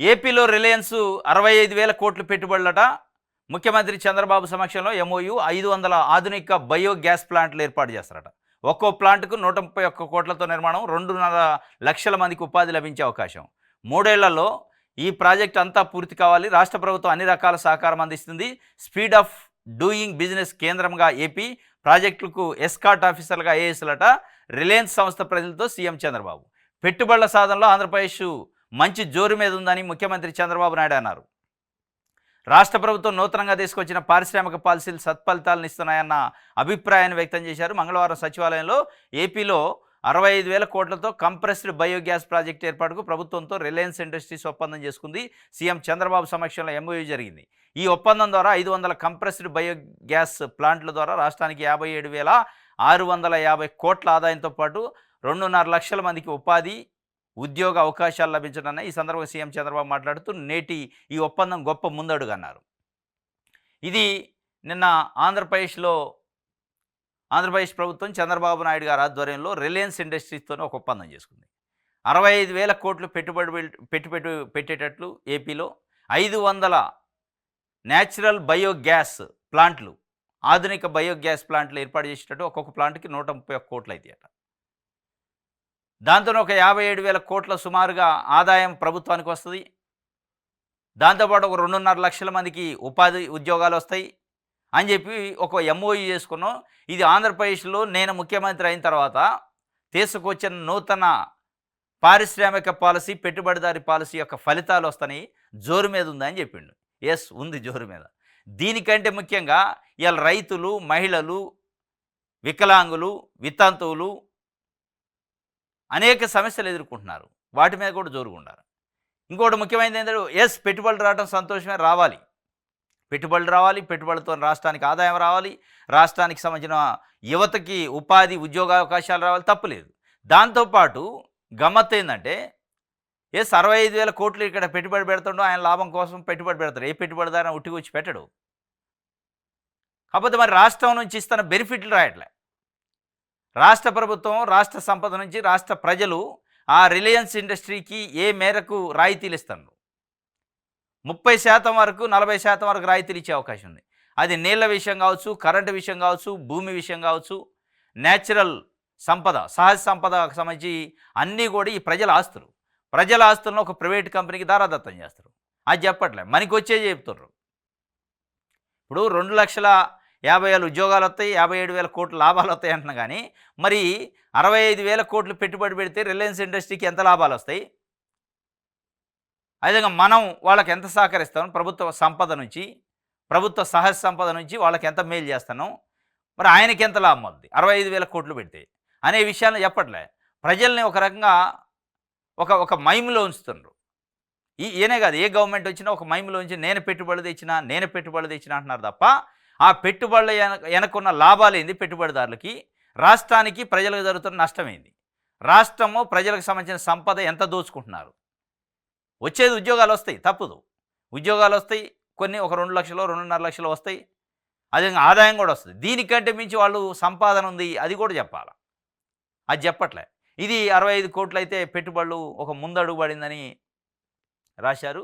ఏపీలో రిలయన్స్ 65,000 కోట్లు పెట్టుబడులట. ముఖ్యమంత్రి చంద్రబాబు సమక్షంలో ఎంఓయూ 500 ఆధునిక బయోగ్యాస్ ప్లాంట్లు ఏర్పాటు చేస్తారట. ఒక్కో ప్లాంట్కు 131 కోట్లతో నిర్మాణం, 2.5 లక్షల మందికి ఉపాధి లభించే అవకాశం. 3 ఏళ్లలో ఈ ప్రాజెక్ట్ అంతా పూర్తి కావాలి. రాష్ట్ర ప్రభుత్వం అన్ని రకాల సహకారం అందిస్తుంది. స్పీడ్ ఆఫ్ డూయింగ్ బిజినెస్ కేంద్రంగా ఏపీ, ప్రాజెక్టులకు ఎస్కాట్ ఆఫీసర్లుగా ఐఏఎస్లట. రిలయన్స్ సంస్థ ప్రజలతో సీఎం చంద్రబాబు. పెట్టుబడుల సాధనలో ఆంధ్రప్రదేశ్ మంచి జోరు మీద ఉందని ముఖ్యమంత్రి చంద్రబాబు నాయుడు అన్నారు. రాష్ట్ర ప్రభుత్వం నూతనంగా తీసుకొచ్చిన పారిశ్రామిక పాలసీలు సత్ఫలితాలను ఇస్తున్నాయన్న అభిప్రాయాన్ని వ్యక్తం చేశారు. మంగళవారం సచివాలయంలో ఏపీలో 65,000 కోట్లతో కంప్రెస్డ్ బయోగ్యాస్ ప్రాజెక్టు ఏర్పాటుకు ప్రభుత్వంతో రిలయన్స్ ఇండస్ట్రీస్ ఒప్పందం చేసుకుంది. సీఎం చంద్రబాబు సమక్షంలో ఎంఓయూ జరిగింది. ఈ ఒప్పందం ద్వారా 500 కంప్రెస్డ్ బయోగ్యాస్ ప్లాంట్ల ద్వారా రాష్ట్రానికి 57,650 కోట్ల ఆదాయంతో పాటు 2.5 లక్షల మందికి ఉపాధి, ఉద్యోగ అవకాశాలు లభించడన్న ఈ సందర్భంగా సీఎం చంద్రబాబు మాట్లాడుతూ నేటి ఈ ఒప్పందం గొప్ప ముందడుగు అన్నారు. ఇది నిన్న ఆంధ్రప్రదేశ్ ప్రభుత్వం చంద్రబాబు నాయుడు గారి ఆధ్వర్యంలో రిలయన్స్ ఇండస్ట్రీస్తోనే ఒక ఒప్పందం చేసుకుంది. 65,000 కోట్లు పెట్టేటట్లు ఏపీలో 500 న్యాచురల్ బయోగ్యాస్ ప్లాంట్లు, ఆధునిక బయోగ్యాస్ ప్లాంట్లు ఏర్పాటు చేసేటట్టు ఒక్కొక్క ప్లాంట్కి 131 కోట్లు అవుతాయట. దాంతో ఒక 57,000 కోట్ల సుమారుగా ఆదాయం ప్రభుత్వానికి వస్తుంది. దాంతోపాటు ఒక 2.5 లక్షల మందికి ఉపాధి ఉద్యోగాలు వస్తాయి అని చెప్పి ఒక ఎంఓయూ చేసుకున్నాం. ఇది ఆంధ్రప్రదేశ్లో నేను ముఖ్యమంత్రి అయిన తర్వాత తీసుకొచ్చిన నూతన పారిశ్రామిక పాలసీ, పెట్టుబడిదారీ పాలసీ యొక్క ఫలితాలు వస్తాయి, జోరు మీద ఉందని చెప్పిండు. ఎస్, ఉంది జోరు మీద. దీనికంటే ముఖ్యంగా ఇవాళ రైతులు, మహిళలు, వికలాంగులు, వితంతువులు అనేక సమస్యలు ఎదుర్కొంటున్నారు. వాటి మీద కూడా జోరుగా ఉండాలి. ఇంకోటి ముఖ్యమైనది ఏంటంటే ఎస్, పెట్టుబడులు రావడం సంతోషమే, రావాలి. పెట్టుబడులు రావాలి, పెట్టుబడులతో రాష్ట్రానికి ఆదాయం రావాలి, రాష్ట్రానికి సంబంధించిన యువతకి ఉపాధి, ఉద్యోగ అవకాశాలు రావాలి, తప్పులేదు. దాంతోపాటు గమ్మత్తు ఏంటంటే ఎస్, 65,000 కోట్లు ఇక్కడ పెట్టుబడి పెడుతుండో ఆయన లాభం కోసం పెట్టుబడి పెడతారు. ఏ పెట్టుబడిదారైనా ఉట్టికి వచ్చి పెట్టడు. కాకపోతే మరి రాష్ట్రం నుంచి ఇస్తున్న బెనిఫిట్లు రాయట్లే. రాష్ట్ర ప్రభుత్వం రాష్ట్ర సంపద నుంచి రాష్ట్ర ప్రజలు ఆ రిలయన్స్ ఇండస్ట్రీకి ఏ మేరకు రాయితీలు ఇస్తున్నారు? 30% వరకు, 40% వరకు రాయితీలు ఇచ్చే అవకాశం ఉంది. అది నీళ్ల విషయం కావచ్చు, కరెంటు విషయం కావచ్చు, భూమి విషయం కావచ్చు, న్యాచురల్ సంపద, సహజ సంపదకు సంబంధించి అన్నీ కూడా ఈ ప్రజల ఆస్తులు. ప్రజల ఆస్తులను ఒక ప్రైవేట్ కంపెనీకి దారాదత్తం చేస్తారు. అది చెప్పట్లే, మనకి వచ్చేది చెప్తున్నారు. ఇప్పుడు 2,50,000 ఉద్యోగాలు వస్తాయి, 57,000 కోట్ల లాభాలు వస్తాయి అంటున్నా. కానీ మరి 65,000 కోట్లు పెట్టుబడి పెడితే రిలయన్స్ ఇండస్ట్రీకి ఎంత లాభాలు వస్తాయి? అదేవిధంగా మనం వాళ్ళకి ఎంత సహకరిస్తాం? ప్రభుత్వ సంపద నుంచి, ప్రభుత్వ సహజ సంపద నుంచి వాళ్ళకి ఎంత మేలు చేస్తున్నాం? మరి ఆయనకి ఎంత లాభం అవుద్ది 65,000 కోట్లు పెడితే అనే విషయాన్ని చెప్పట్లే. ప్రజల్ని ఒక రకంగా ఒక మైమ్లో ఉంచుతున్నారు. ఈయనే కాదు, ఏ గవర్నమెంట్ వచ్చినా ఒక మైమ్లో ఉంచి నేను పెట్టుబడి తెచ్చినా అంటున్నారు తప్ప ఆ పెట్టుబడుల వెనకున్న లాభాలు ఏంది? పెట్టుబడిదారులకి, రాష్ట్రానికి, ప్రజలకు జరుగుతున్న నష్టమేంది? రాష్ట్రము ప్రజలకు సంబంధించిన సంపద ఎంత దోచుకుంటున్నారు? వచ్చేది ఉద్యోగాలు వస్తాయి, తప్పదు. ఉద్యోగాలు వస్తాయి, కొన్ని ఒక 2 లక్షలు, 2.5 లక్షలు వస్తాయి. అదే ఆదాయం కూడా వస్తుంది. దీనికంటే మించి వాళ్ళు సంపాదన ఉంది, అది కూడా చెప్పాలి. అది చెప్పట్లే. ఇది 65 కోట్లు అయితే పెట్టుబడులు ఒక ముందడుగు పడిందని రాశారు.